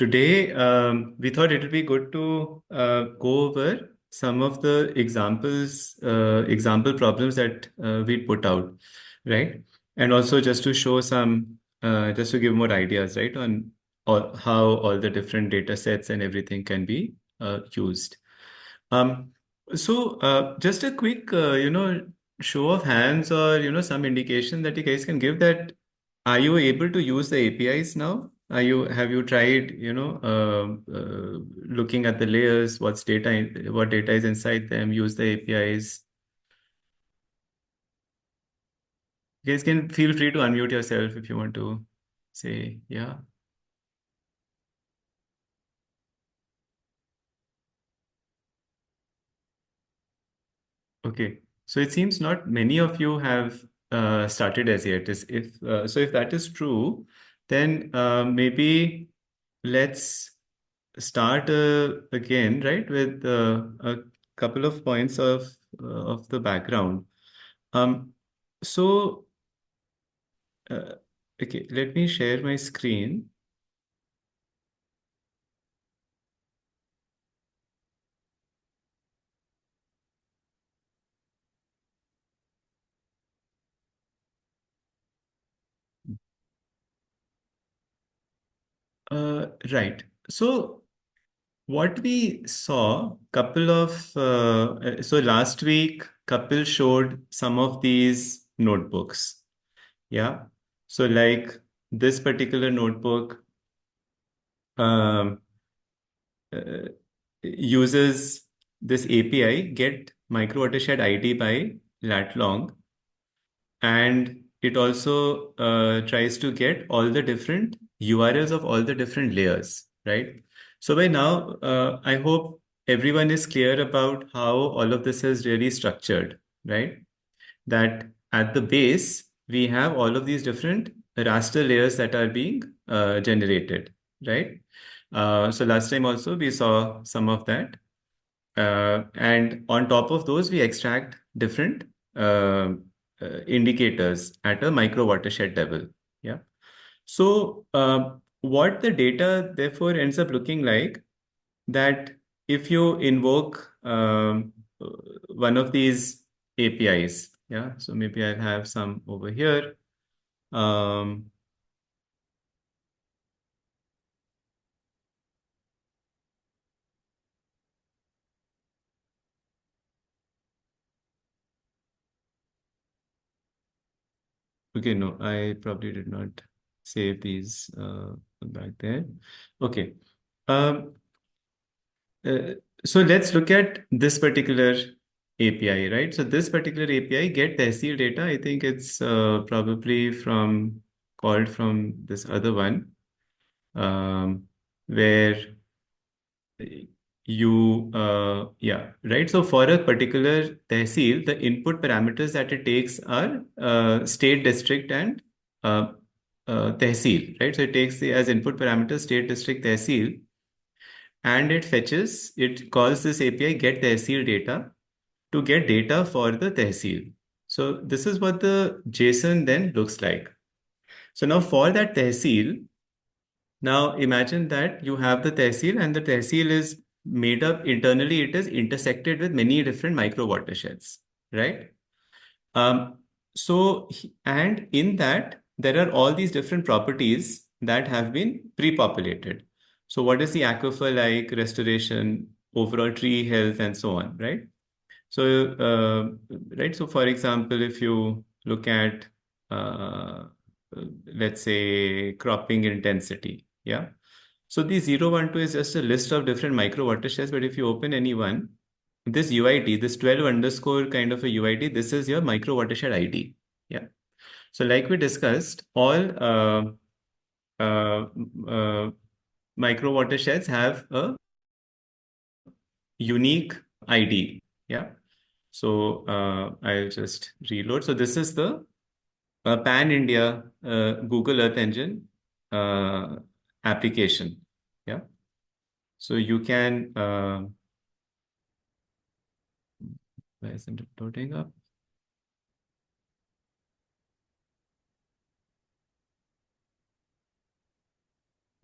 Today, we thought it would be good to go over some of the example problems that we put out, right? And also just to show just to give more ideas, right, on how all the different data sets and everything can be used. Um, just a quick, show of hands or, some indication that you guys can give that are you able to use the APIs now? Have you tried, looking at the layers, what data is inside them, use the APIs? You guys can feel free to unmute yourself if you want to say, yeah. Okay. So it seems not many of you have started as yet. If that is true, then maybe let's start again, right, with a couple of points of the background. Um, so uh, okay, let me share my screen. Right. So what we saw, so last week, couple showed some of these notebooks. Yeah. So like this particular notebook um, uh, uses this API, get micro-watershed ID by lat long, and it also tries to get all the different URLs of all the different layers, right? So by now, I hope everyone is clear about how all of this is really structured, right? That at the base, we have all of these different raster layers that are being generated, right? So last time also we saw some of that. And on top of those, we extract different uh, indicators at a micro watershed level. Yeah. So what the data therefore ends up looking like that if you invoke one of these APIs, yeah. So maybe I'll have some over here. Um, okay, no, I probably did not save these back there. Okay. Um, Uh, so let's look at this particular API, right? So this particular API, get tehsil data, I think it's probably called from this other one, where yeah, right? So for a particular tehsil, the input parameters that it takes are state, district, and uh, tehsil, right? So it takes as input parameters state, district, tehsil, and it calls this API get tehsil data to get data for the tehsil. So this is what the JSON then looks like. So now for that tehsil, now imagine that you have the tehsil and the tehsil is made up internally, it is intersected with many different micro watersheds, right? Um, and in that, there are all these different properties that have been pre-populated. So what is the aquifer like, restoration, overall tree health, and so on, right? So, right. So, for example, if you look at, let's say, cropping intensity, yeah. So the 012 is just a list of different micro watersheds, but if you open any one, this UID, this 12 underscore kind of a UID, this is your micro watershed ID. Yeah. So like we discussed, all uh, uh, micro watersheds have a unique ID. Yeah. So I'll just reload. So this is the Pan India Google Earth Engine uh, application. Yeah. So you can, why isn't it loading up?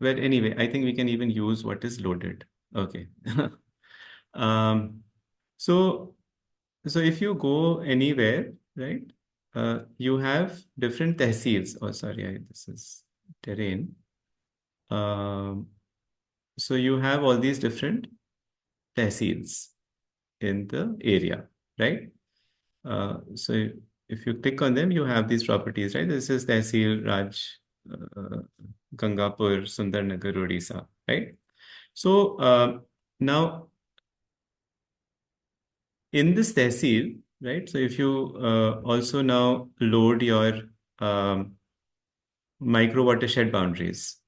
Well, anyway, I think we can even use what is loaded. Okay. Um, so, so if you go anywhere, right, you have different tehsils. Oh, sorry, this is terrain. Um, so you have all these different tehsils in the area, right? So if you click on them, you have these properties, right? This is Tehsil Raj, uh, Gangapur, Sundarnagar, Odisha, right? So now in this Tehsil, right? So if you also now load your um, micro watershed boundaries,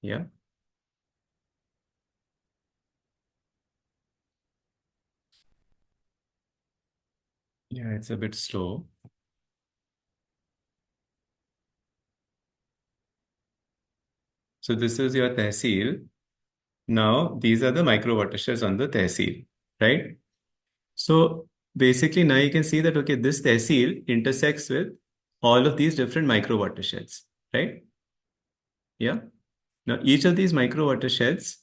yeah, yeah, it's a bit slow. So this is your Tehsil. Now these are the micro watersheds on the Tehsil, right? So basically now you can see that, okay, this tehsil intersects with all of these different micro watersheds, right? Yeah. Now each of these micro watersheds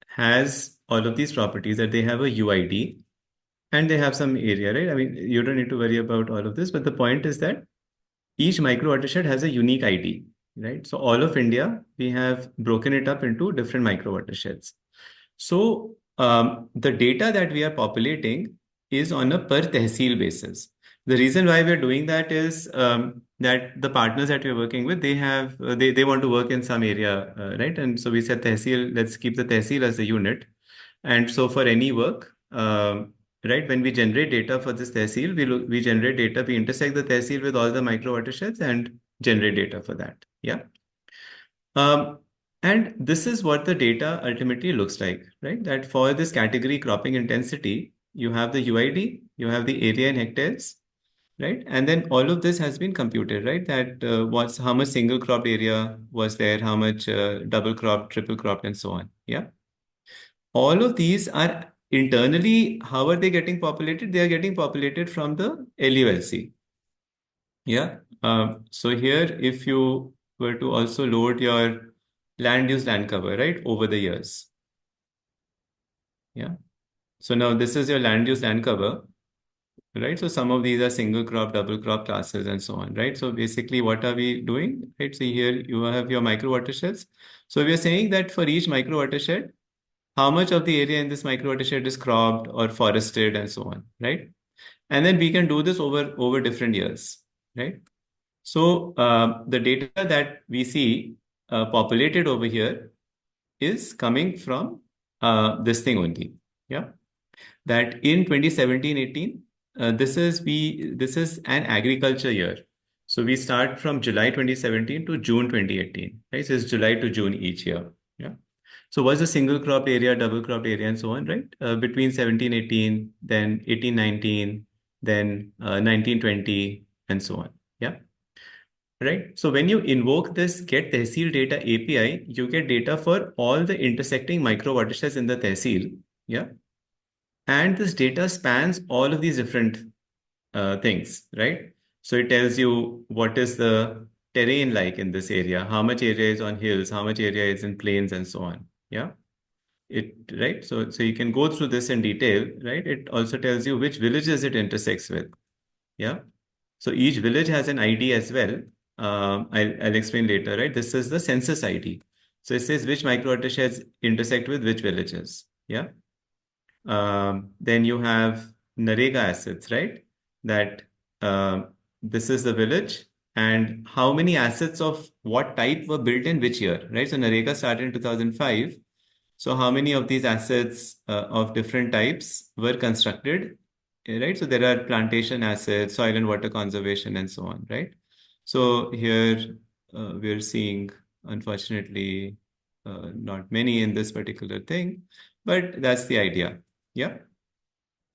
has all of these properties that they have a UID and they have some area, right? I mean, you don't need to worry about all of this, but the point is that each micro watershed has a unique ID, right? So all of India, we have broken it up into different micro watersheds. So the data that we are populating is on a per tehsil basis. The reason why we're doing that is that the partners that we're working with, they have they want to work in some area, right? And so we said tehsil, let's keep the tehsil as a unit. And so for any work, right, when we generate data for this tehsil, we generate data, we intersect the tehsil with all the micro watersheds and generate data for that. Yeah. Um, and this is what the data ultimately looks like, right? That for this category cropping intensity, you have the UID, you have the area in hectares, right? And then all of this has been computed, right? That what's how much single cropped area was there, how much double cropped, triple cropped, and so on. Yeah. All of these are internally, how are they getting populated? They are getting populated from the LULC. Yeah. So here, if you were to also load your land use land cover, right, over the years. Yeah. So now this is your land use land cover, right? So some of these are single crop, double crop classes and so on, right? So basically, what are we doing? Right. So here you have your micro watersheds. So we are saying that for each micro watershed, how much of the area in this micro watershed is cropped or forested and so on, right? And then we can do this over different years, right? So the data that we see populated over here is coming from this thing only. Yeah, that in 2017-18, this is an agriculture year. So we start from July 2017 to June 2018. Right, so it's July to June each year. Yeah. So what's the single crop area, double crop area, and so on, right? Between 17-18, then 18-19, then 19-20, and so on. Yeah. Right. So when you invoke this get tehsil data API, you get data for all the intersecting micro watersheds in the tehsil. Yeah. And this data spans all of these different things, right? So it tells you what is the terrain like in this area, how much area is on hills, how much area is in plains, and so on. Yeah. It right. So you can go through this in detail, right? It also tells you which villages it intersects with. Yeah. So each village has an ID as well. I'll explain later, right? This is the census ID. So it says which micro watersheds intersect with which villages. Yeah. Then you have Narega assets, right? That this is the village and how many assets of what type were built in which year, right? So Narega started in 2005. So how many of these assets of different types were constructed, right? So there are plantation assets, soil and water conservation, and so on, right? So here we're seeing, unfortunately, not many in this particular thing, but that's the idea. Yeah.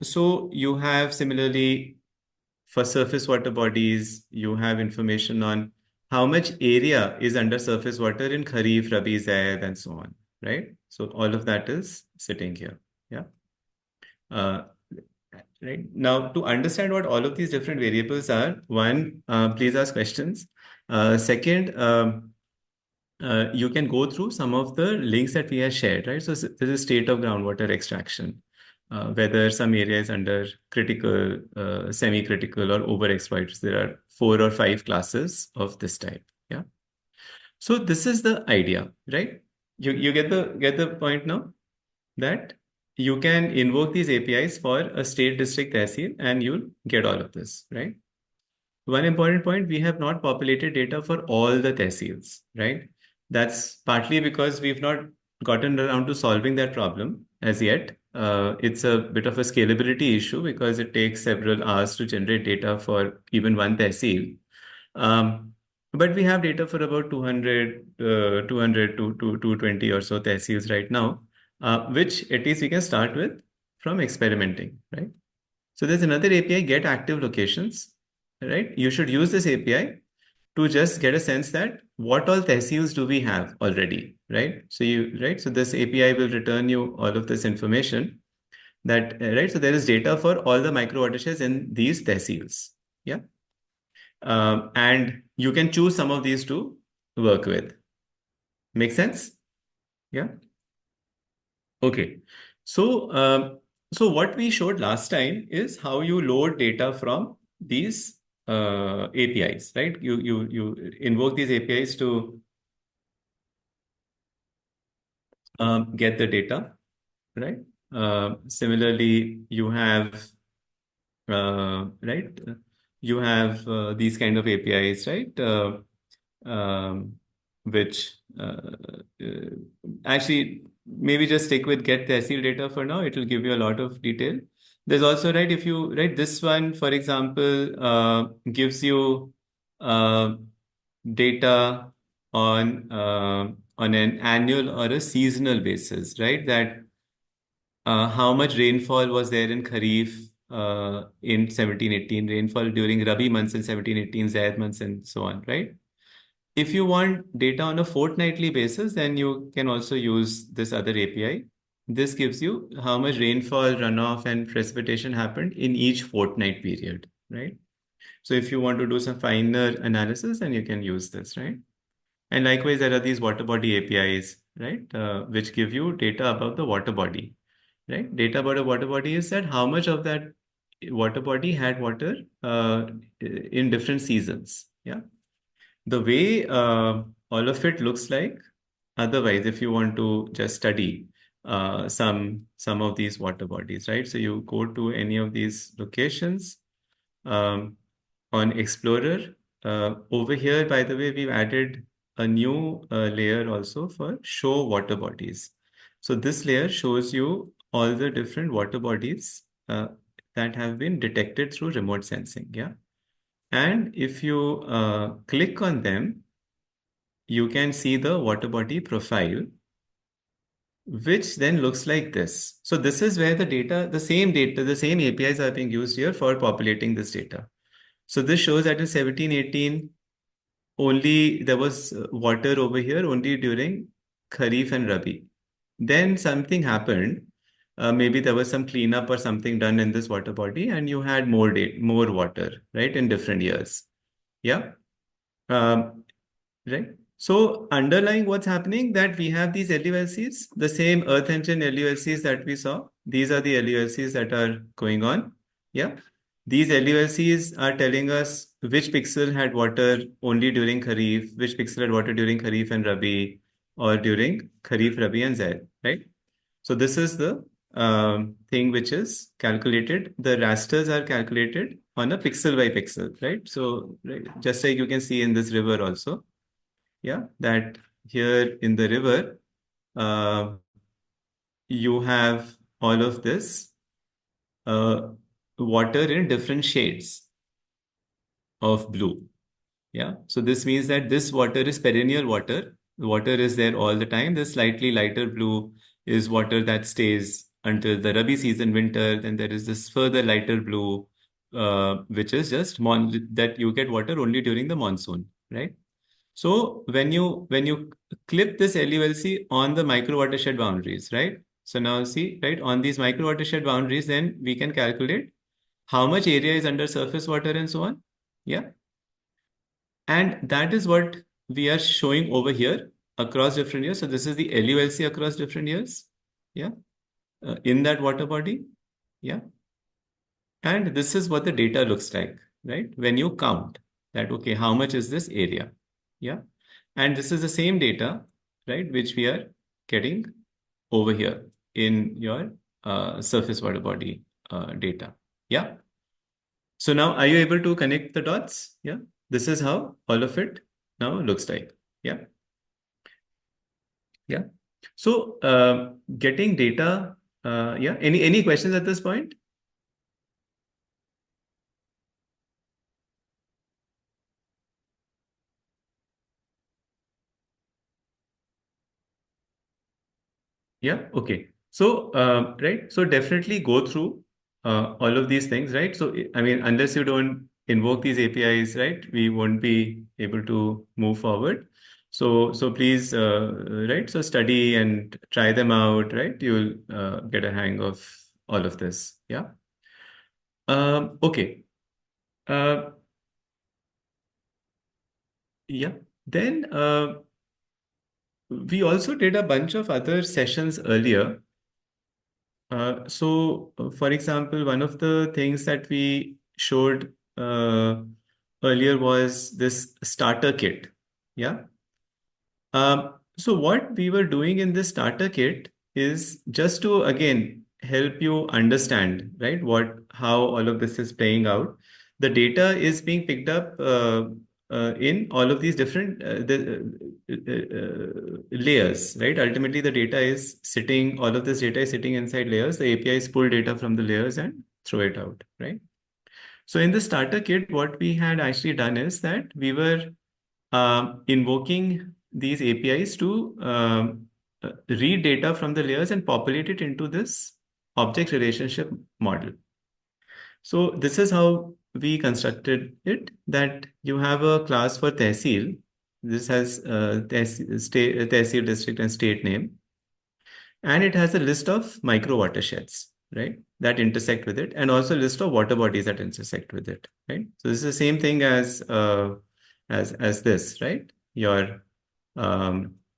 So you have similarly for surface water bodies, you have information on how much area is under surface water in Kharif, Rabi, Zaid, and so on, right? So all of that is sitting here. Yeah. Uh, right. Now, to understand what all of these different variables are, one, please ask questions. Second, you can go through some of the links that we have shared, right? So this is state of groundwater extraction, whether some area is under critical, semi-critical, or overexploited. There are 4 or 5 classes of this type. Yeah. So this is the idea, right? You get the point now, that you can invoke these APIs for a state district tehsil and you'll get all of this, right? One important point, we have not populated data for all the tehsils, right? That's partly because we've not gotten around to solving that problem as yet. It's a bit of a scalability issue because it takes several hours to generate data for even one tehsil. Um, but we have data for about 200 to 220 or so tehsils right now, which at least we can start with from experimenting, right? So there's another API, get active locations, right? You should use this API to just get a sense that what all tehsils do we have already, right? So this API will return you all of this information that, right? So there is data for all the micro watersheds in these tehsils. Yeah. And you can choose some of these to work with. Make sense? Yeah. Okay. So, so what we showed last time is how you load data from these APIs, right? You invoke these APIs to get the data, right? Similarly, you have right? You have these kind of APIs, right? Um, which actually maybe just stick with get tehsil data for now. It will give you a lot of detail. There's also, right, if you, right, this one, for example, gives you uh, data on an annual or a seasonal basis, right? That how much rainfall was there in Kharif in 1718, rainfall during Rabi months in 1718, Zaid months, and so on, right? If you want data on a fortnightly basis, then you can also use this other API. This gives you how much rainfall, runoff, and precipitation happened in each fortnight period, right? So if you want to do some finer analysis, then you can use this, right? And likewise, there are these water body APIs, right, which give you data about the water body, right? Data about a water body is that how much of that water body had water in different seasons. Yeah. The way all of it looks like, otherwise, if you want to just study some of these water bodies, right? So you go to any of these locations um, on Explorer. Over here, by the way, we've added a new layer also for show water bodies. So this layer shows you all the different water bodies that have been detected through remote sensing. Yeah. And if you click on them, you can see the water body profile, which then looks like this. So this is where the same APIs are being used here for populating this data. So this shows that in 1718, only there was water over here only during Kharif and Rabi. Then something happened. Maybe there was some cleanup or something done in this water body, and you had more water, right, in different years. Yeah. Um, Right. So underlying what's happening, that we have these LULCs, the same Earth Engine LULCs that we saw. These are the LULCs that are going on. Yeah. These LULCs are telling us which pixel had water only during Kharif, which pixel had water during Kharif and Rabi, or during Kharif, Rabi, and Zaid, right? So this is the thing which is calculated. The rasters are calculated on a pixel by pixel, right? So right, just like you can see in this river also, yeah, that here in the river, uh, you have all of this uh, water in different shades of blue. Yeah. So this means that this water is perennial water. The water is there all the time. The slightly lighter blue is water that stays until the Rabi season, winter. Then there is this further lighter blue, which is just that you get water only during the monsoon, right? So when you clip this LULC on the micro watershed boundaries, right? So now see, right, on these micro watershed boundaries, then we can calculate how much area is under surface water and so on. Yeah. And that is what we are showing over here. across different years. So this is the LULC across different years. Yeah. In that water body. Yeah. And this is what the data looks like, right? When you count that, okay, how much is this area? Yeah. And this is the same data, right, which we are getting over here in your surface water body data. Yeah. So now are you able to connect the dots? Yeah. This is how all of it now looks like. Yeah. Yeah. So getting data, yeah. Any questions at this point? Yeah. Okay. So, right. So definitely go through all of these things, right? So, I mean, unless you don't invoke these APIs, right, we won't be able to move forward. So please, right. So study and try them out, right? You'll get a hang of all of this. Yeah. Okay. Uh, yeah. Then we also did a bunch of other sessions earlier. For example, one of the things that we showed earlier was this starter kit. Yeah. So what we were doing in this starter kit is just to again help you understand, right, how all of this is playing out. The data is being picked up in all of these different layers, right? Ultimately, the data is sitting, all of this data is sitting inside layers. The APIs pull data from the layers and throw it out, right? So in the starter kit, what we had actually done is that we were invoking these APIs to read data from the layers and populate it into this object relationship model. So this is how we constructed it, that you have a class for Tehsil. This has Tehsil district and state name. And it has a list of micro watersheds, right, that intersect with it, and also a list of water bodies that intersect with it, right? So this is the same thing as this, right? Your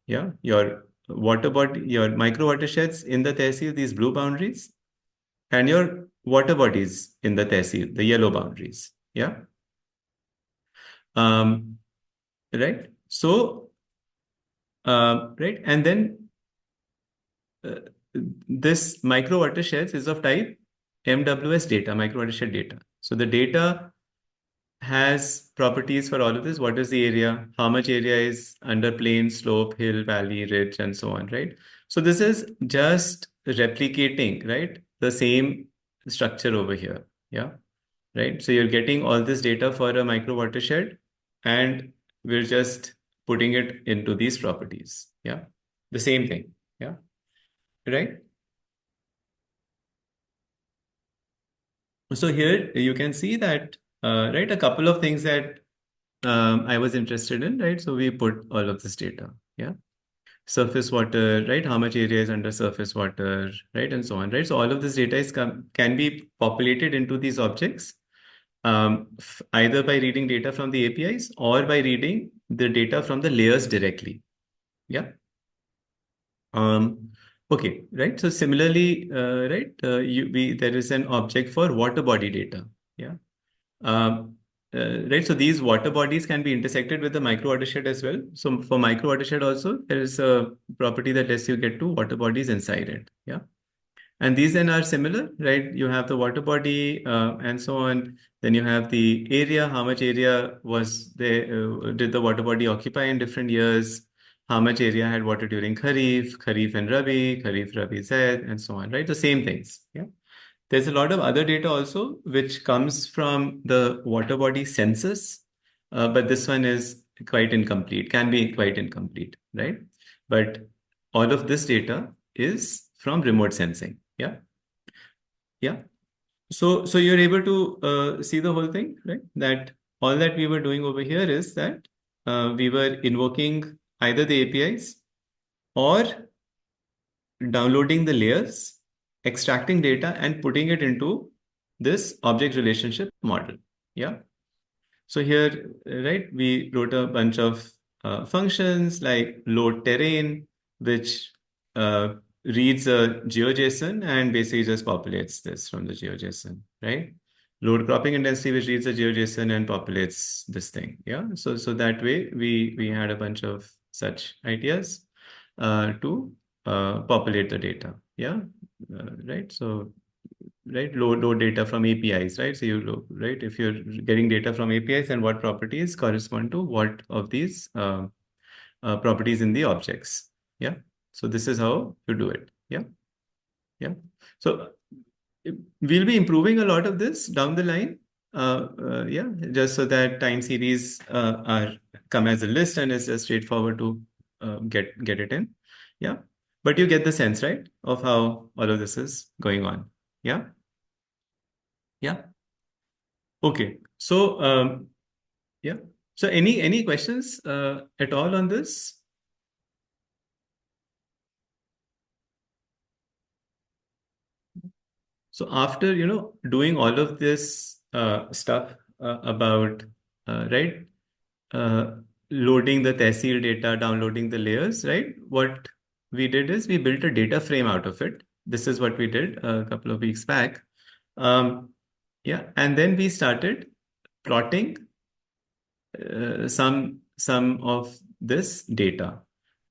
yeah, your water body, your micro watersheds in the tehsil, these blue boundaries, and your water bodies in the tehsil, the yellow boundaries. Yeah. Um, right. So right, and then uh, this micro watersheds is of type MWS data, micro watershed data. So the data has properties for all of this. What is the area? How much area is under plain, slope, hill, valley, ridge, and so on, right? So this is just replicating, right, the same structure over here. Yeah, right. So you're getting all this data for a micro watershed, and we're just putting it into these properties. Yeah, the same thing. Yeah, right. So here you can see that, right, a couple of things that I was interested in, right? So we put all of this data, yeah. Surface water, right? How much area is under surface water, right? And so on, right? So all of this data can be populated into these objects, either by reading data from the APIs or by reading the data from the layers directly, yeah. Um, okay, right? So similarly, right, there is an object for water body data, yeah. Um, right, so these water bodies can be intersected with the micro watershed as well. So for micro watershed also, there is a property that lets you get to water bodies inside it. Yeah. And these then are similar, right? You have the water body and so on. Then you have the area, how much area was there, did the water body occupy in different years? How much area had water during Kharif and Rabi, Kharif, Rabi, Zaid, and so on, right? The same things. Yeah. There's a lot of other data also, which comes from the water body census, but this one is quite incomplete, can be quite incomplete, right? But all of this data is from remote sensing. Yeah. Yeah. So you're able to see the whole thing, right? That all that we were doing over here is that we were invoking either the APIs or downloading the layers, extracting data, and putting it into this object relationship model. Yeah. So here, right, we wrote a bunch of functions like load terrain, which uh, reads a GeoJSON and basically just populates this from the GeoJSON, right? Load cropping intensity, which reads a GeoJSON and populates this thing. Yeah. So that way we had a bunch of such ideas to populate the data. Yeah. Right. So right, load data from APIs, right? So right, if you're getting data from APIs, and what properties correspond to what of these properties in the objects. Yeah. So this is how you do it. Yeah. Yeah. So we'll be improving a lot of this down the line. Yeah, just so that time series are come as a list and it's just straightforward to get it in. Yeah. But you get the sense, right, of how all of this is going on. Yeah. Yeah. Okay. So yeah. So any questions at all on this? So after, doing all of this stuff about, right, uh, loading the Tehsil data, downloading the layers, right? What we did is we built a data frame out of it. This is what we did a couple of weeks back. Yeah, and then we started plotting some of this data,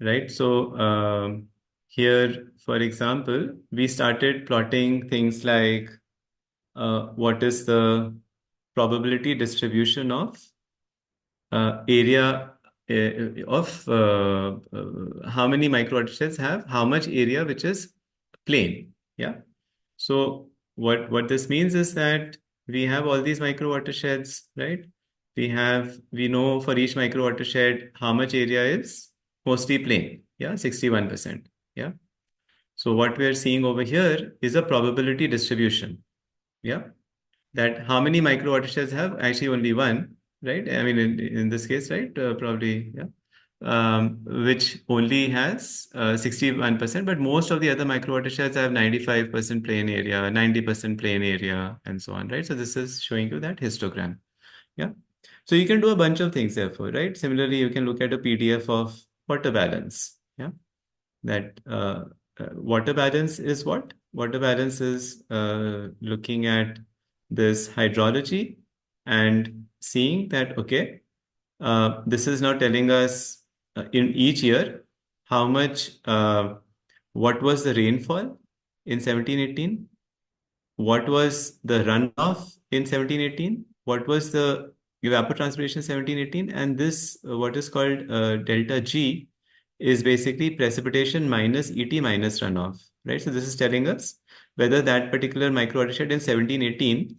right? So here, for example, we started plotting things like what is the probability distribution of area of how many micro-watersheds have how much area which is plain. Yeah. So what this means is that we have all these micro-watersheds, right? We know for each micro-watershed how much area is mostly plain. Yeah, 61%. Yeah. So what we are seeing over here is a probability distribution. Yeah, that how many micro watersheds have actually only one, right? I mean, in this case, right? Probably, yeah. Which only has 61%, but most of the other micro watersheds have 95% plain area, 90% plain area, and so on, right? So this is showing you that histogram. Yeah. So you can do a bunch of things, therefore, right? Similarly, you can look at a PDF of water balance. Yeah, that water balance is what? Water balance is looking at this hydrology and seeing that, okay, this is now telling us in each year how much, what was the rainfall in 1718, what was the runoff in 1718, what was the evapotranspiration 1718, and this, what is called delta G, is basically precipitation minus ET minus runoff, right? So this is telling us whether that particular micro watershed in 1718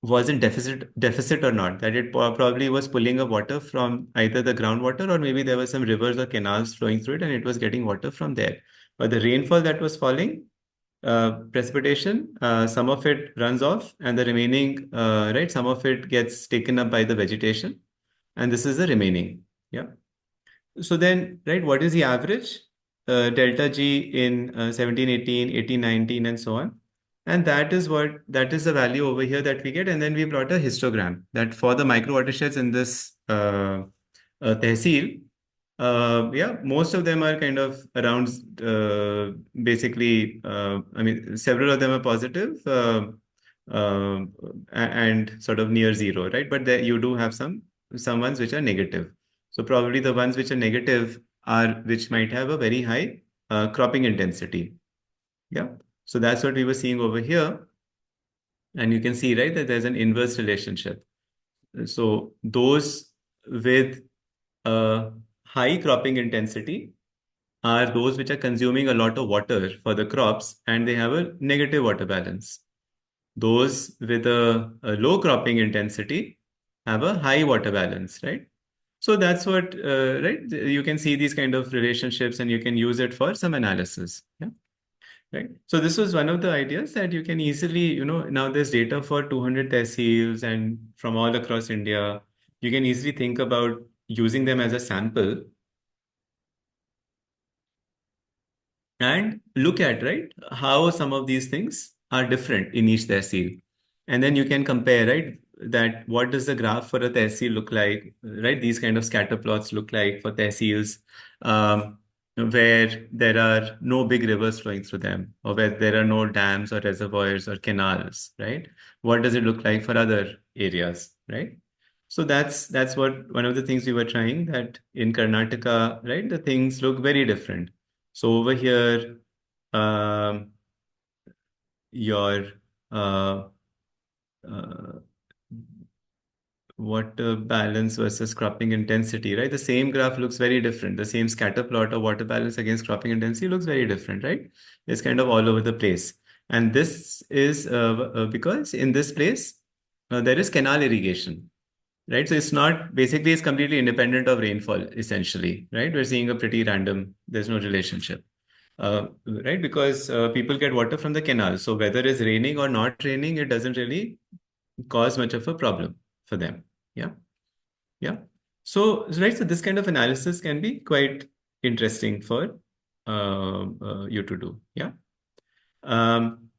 was in deficit or not, that it probably was pulling up water from either the groundwater, or maybe there were some rivers or canals flowing through it and it was getting water from there. But the rainfall that was falling, precipitation, some of it runs off and the remaining, right, some of it gets taken up by the vegetation, and this is the remaining. Yeah. So then, right, what is the average? Delta G in 17, 18, 18, 19, and so on. And that is the value over here that we get. And then we plot a histogram that for the micro watersheds in this tehsil, yeah, most of them are kind of around, basically, I mean, several of them are positive, uh, and sort of near zero, right? But there you do have some ones which are negative. So probably the ones which are negative are which might have a very high cropping intensity. Yeah. So that's what we were seeing over here. And you can see, right, that there's an inverse relationship. So those with a high cropping intensity are those which are consuming a lot of water for the crops and they have a negative water balance. Those with a low cropping intensity have a high water balance, right? So that's what, right? You can see these kind of relationships and you can use it for some analysis. Yeah. Right. So this was one of the ideas that you can easily, now there's data for 200 tehsils and from all across India. You can easily think about using them as a sample and look at, right, how some of these things are different in each tehsil. And then you can compare, right? that what does the graph for a tehsil look like, right? These kind of scatter plots look like for tehsils, where there are no big rivers flowing through them, or where there are no dams or reservoirs or canals, right? What does it look like for other areas, right? So that's what one of the things we were trying, that in Karnataka, right, the things look very different. So over here, um, your uh, uh, water balance versus cropping intensity, right? The same graph looks very different. The same scatter plot of water balance against cropping intensity looks very different, right? It's kind of all over the place. And this is because in this place, there is canal irrigation, right? So it's not, basically, it's completely independent of rainfall, essentially, right? We're seeing a pretty random, there's no relationship. Right, because people get water from the canal. So whether it's raining or not raining, it doesn't really cause much of a problem for them. Yeah. Yeah. Right. So this kind of analysis can be quite interesting for you to do. Yeah. Um,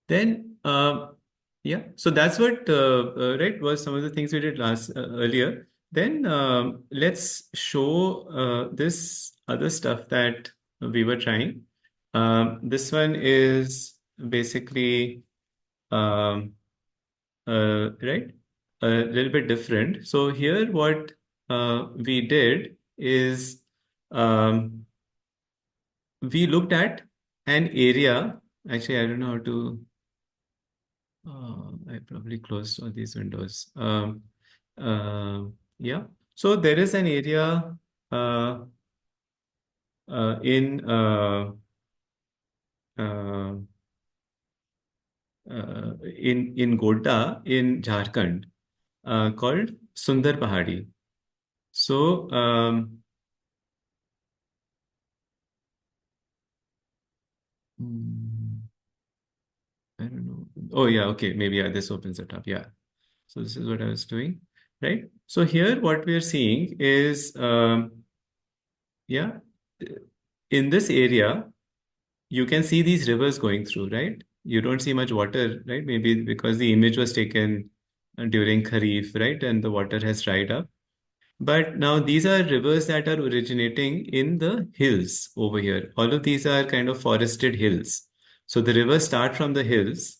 then, yeah. So that's what, right, was some of the things we did earlier. Then let's show this other stuff that we were trying. This one is basically, um, right? A little bit different. So here, what we did is um, we looked at an area. Actually, I don't know how to. I probably closed all these windows. Yeah. So there is an area uh, in uh, in Godda in Jharkhand called Sundar Pahadi. So, mm, I don't know. Oh, yeah. Okay. Maybe, yeah, this opens it up. Yeah. So this is what I was doing, right? So here, what we are seeing is, yeah, in this area, you can see these rivers going through, right? You don't see much water, right? Maybe because the image was taken during Kharif, right? And the water has dried up. But now these are rivers that are originating in the hills over here. All of these are kind of forested hills. So the rivers start from the hills,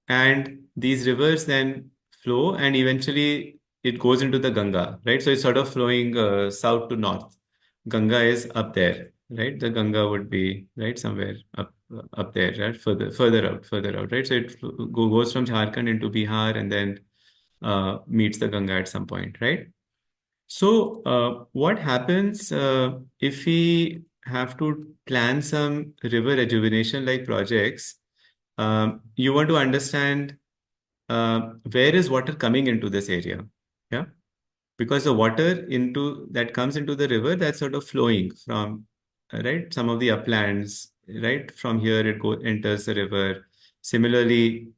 and these rivers then flow, and eventually it goes into the Ganga, right? So it's sort of flowing south to north. Ganga is up there, right? The Ganga would be right somewhere up there, right? Further out, right? So it goes from Jharkhand into Bihar, and then meets the Ganga at some point, right? So, what happens if we have to plan some river rejuvenation like projects? You want to understand where is water coming into this area? Yeah, because the water into that comes into the river, that's sort of flowing from right, some of the uplands, right, from here it enters the river. Similarly,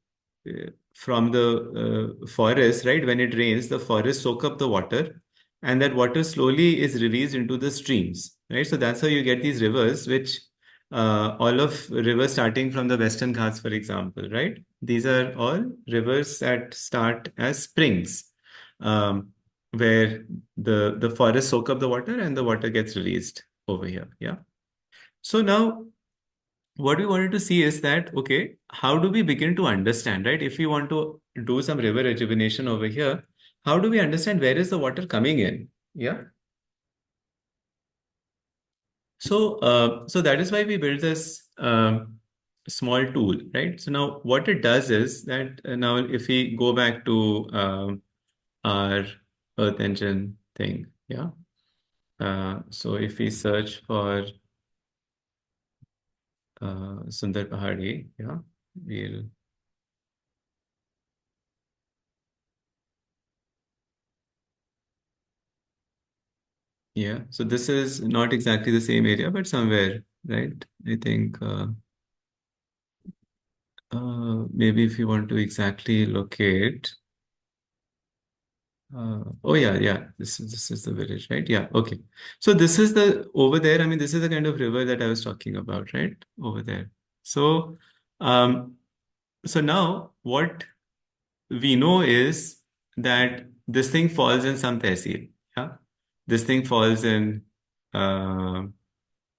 from the forest, right, when it rains, the forest soak up the water, and that water slowly is released into the streams, right? So that's how you get these rivers, which all of rivers starting from the Western Ghats, for example, right? These are all rivers that start as springs, where the forests soak up the water and the water gets released over here. Yeah. So now what we wanted to see is that, okay, how do we begin to understand, right? If we want to do some river rejuvenation over here, how do we understand where is the water coming in? Yeah. So that is why we built this small tool, right? So now what it does is that now if we go back to our Earth Engine thing, yeah. So if we search for Sundar Pahadi, yeah, we'll, yeah. So this is not exactly the same area, but somewhere, right? I think maybe if you want to exactly locate, oh yeah, yeah. This is the village, right? Yeah. Okay. So this is the over there. I mean, this is the kind of river that I was talking about, right? Over there. So, um, so now what? we know is that this thing falls in some tehsil. Yeah, this thing falls uh,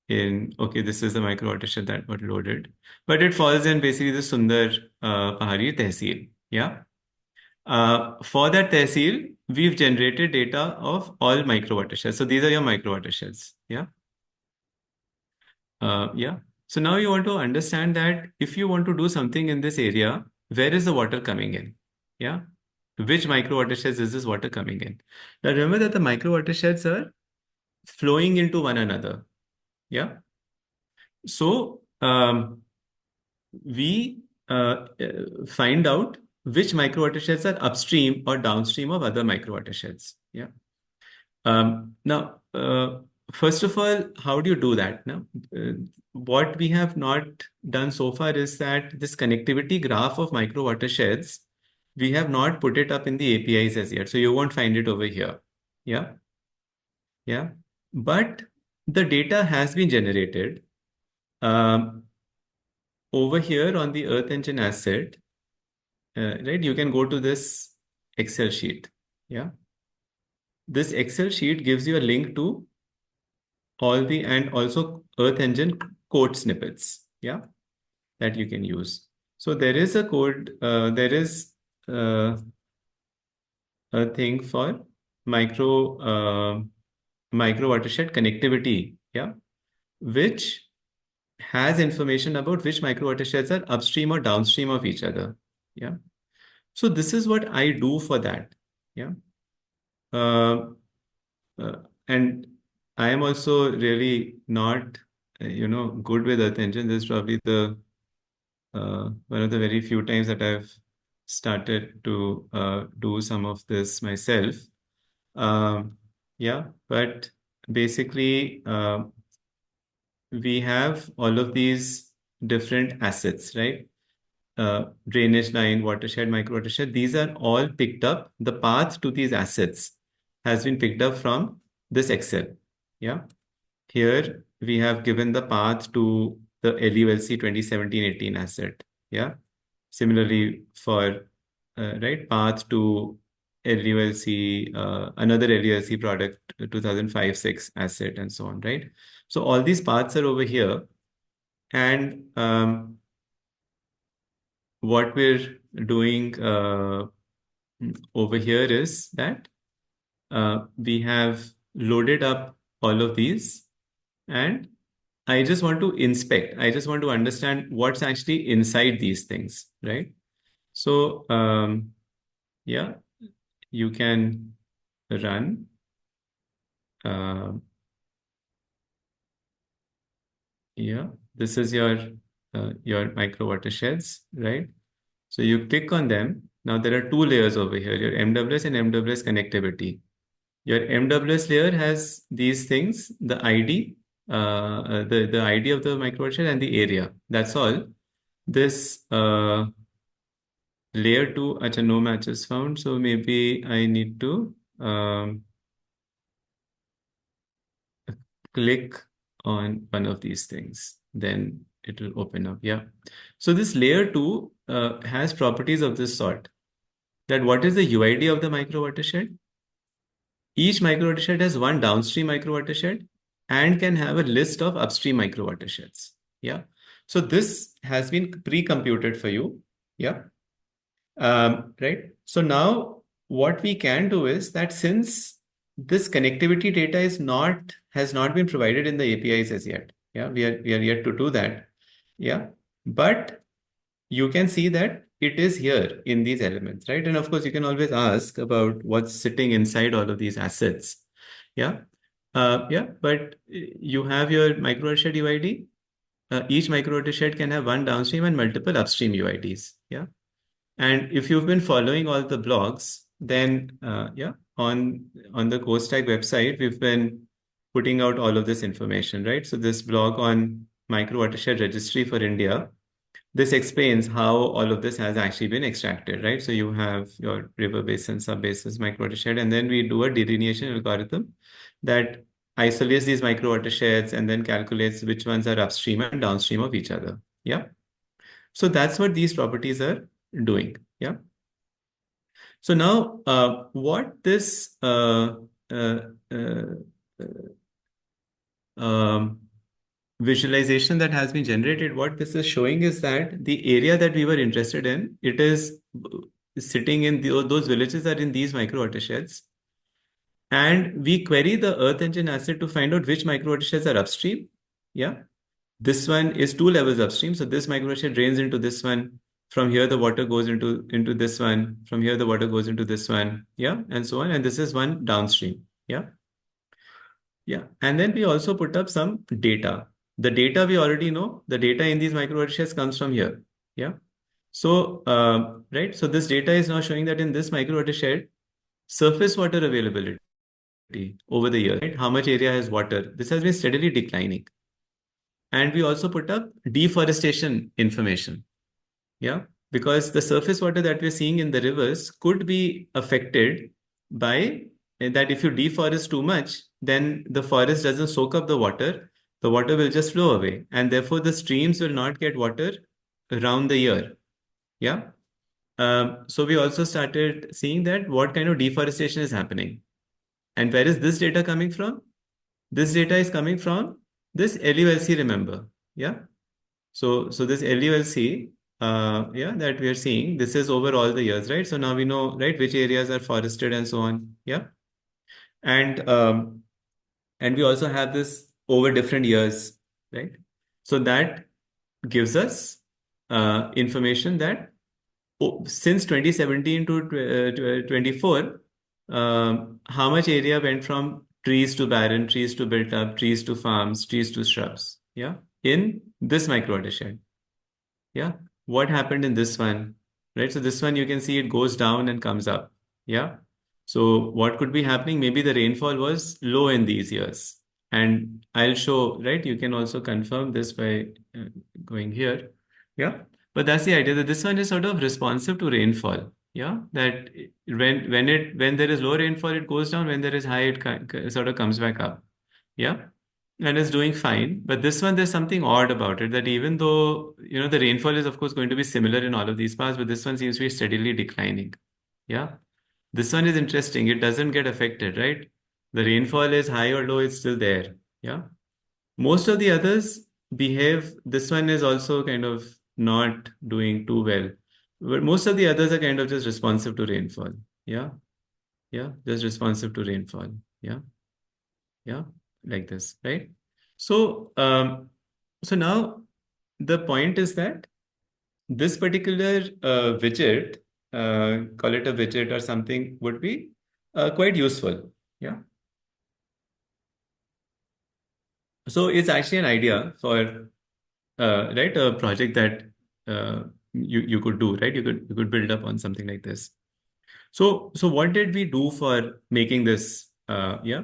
in okay, this is the micro watershed that got loaded, but it falls in basically the Sundar Pahari tehsil. Yeah. For that tehsil, we've generated data of all micro watersheds. So these are your micro watersheds. Yeah. Yeah. So now you want to understand that if you want to do something in this area, where is the water coming in? Yeah. Which micro watersheds is this water coming in? Now remember that the micro watersheds are flowing into one another. Yeah. So we find out which micro watersheds are upstream or downstream of other micro watersheds. Yeah. Now, first of all, how do you do that? Now, uh, what we have not done so far is that this connectivity graph of micro watersheds, we have not put it up in the APIs as yet. So you won't find it over here. Yeah, yeah. But the data has been generated um, over here on the Earth Engine asset. Right? You can go to this Excel sheet. Yeah. This Excel sheet gives you a link to all the and also Earth Engine code snippets, yeah, that you can use. So there is a code, there is uh, a thing for micro micro watershed connectivity, yeah, which has information about which micro watersheds are upstream or downstream of each other, yeah. So this is what I do for that, yeah. Uh, Uh, and I am also really not, good with Earth Engine. This is probably the one of the very few times that I've started to do some of this myself. Um, yeah, but basically, we have all of these different assets, right? Drainage line, watershed, micro watershed. These are all picked up. The path to these assets has been picked up from this Excel. Yeah. Here we have given the path to the LULC 2017-18 asset. Yeah. Similarly for right path to LULC, another LULC product 2005-6 asset and so on. Right. So all these paths are over here, and what we're doing over here is that we have loaded up all of these, and I just want to inspect. I just want to understand what's actually inside these things, right? So, yeah, you can run. Uh, yeah, this is your micro watersheds, right? So you click on them. Now there are two layers over here, your MWS and MWS connectivity. Your MWS layer has these things, the ID, the ID of the micro watershed and the area. That's all. This layer 2, acha, no matches found. So maybe I need to click on one of these things. Then it will open up. Yeah. So this layer 2 has properties of this sort. That what is the UID of the micro watershed? Each micro watershed has one downstream micro watershed and can have a list of upstream micro watersheds. Yeah. So this has been pre-computed for you. Yeah. Right. So now what we can do is that since this connectivity data has not been provided in the APIs as yet. Yeah. We are yet to do that. Yeah. But you can see that it is here in these elements, right? And of course, you can always ask about what's sitting inside all of these assets. Yeah. Yeah. But you have your micro watershed UID. Each micro watershed can have one downstream and multiple upstream UIDs. Yeah. And if you've been following all the blogs, then yeah, on the CoStack website, we've been putting out all of this information, right? So this blog on micro watershed registry for India, this explains how all of this has actually been extracted, right? So you have your river basin, sub-basins, micro-watershed, and then we do a delineation algorithm that isolates these micro-watersheds and then calculates which ones are upstream and downstream of each other. Yeah. So that's what these properties are doing. Yeah. So now, what this uh, uh, um, visualization that has been generated, what this is showing is that the area that we were interested in, it is sitting in those villages are in these micro watersheds. And we query the Earth Engine asset to find out which micro watersheds are upstream. Yeah. This one is 2 levels upstream. So this micro watershed drains into this one. From here, the water goes into this one. From here, the water goes into this one. Yeah. And so on. And this is one downstream. Yeah. Yeah. And then we also put up some data. The data we already know, the data in these micro watersheds comes from here. Yeah. So, right. So this data is now showing that in this micro watershed, surface water availability over the years, right? How much area has water? This has been steadily declining. And we also put up deforestation information. Yeah. Because the surface water that we're seeing in the rivers could be affected by that if you deforest too much, then the forest doesn't soak up the water. The water will just flow away. And therefore, the streams will not get water around the year. Yeah. So we also started seeing that what kind of deforestation is happening. And where is this data coming from? This data is coming from this LULC, remember? Yeah. So this LULC, yeah, that we are seeing, this is over all the years, right? So now we know, right, which areas are forested and so on. Yeah. And and we also have this over different years, right? So that gives us information that since 2017 to 24, how much area went from trees to barren, trees to built up, trees to farms, trees to shrubs? Yeah, in this micro watershed. Yeah, what happened in this one? Right, so this one you can see it goes down and comes up. Yeah, so what could be happening? Maybe the rainfall was low in these years, and I'll show. Right, you can also confirm this by going here. Yeah. But that's the idea that this one is sort of responsive to rainfall. Yeah. That when there is low rainfall, it goes down. When there is high, it sort of comes back up. Yeah. And is doing fine. But this one, there's something odd about it that even though, the rainfall is of course going to be similar in all of these parts, but this one seems to be steadily declining. Yeah. This one is interesting. It doesn't get affected, right? The rainfall is high or low, it's still there. Yeah. Most of the others behave, this one is also kind of not doing too well. But most of the others are kind of just responsive to rainfall. Yeah. Yeah. Just responsive to rainfall. Yeah. Yeah. Like this, right? So, so now the point is that this particular widget, call it a widget or something, would be quite useful. Yeah. So it's actually an idea for right, a project that you could do, right? You could build up on something like this. So what did we do for making this? Yeah.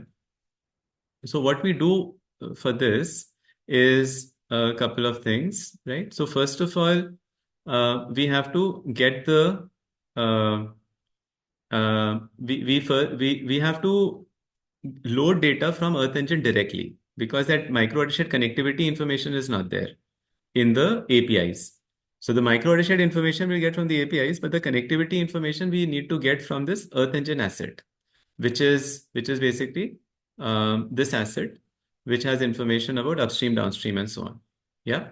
So what we do for this is a couple of things, right? So first of all, we have to get the uh, we have to load data from Earth Engine directly because that micro watershed connectivity information is not there in the APIs. So the micro watershed information we get from the APIs, but the connectivity information we need to get from this Earth Engine asset, which is basically this asset, which has information about upstream, downstream, and so on. Yeah.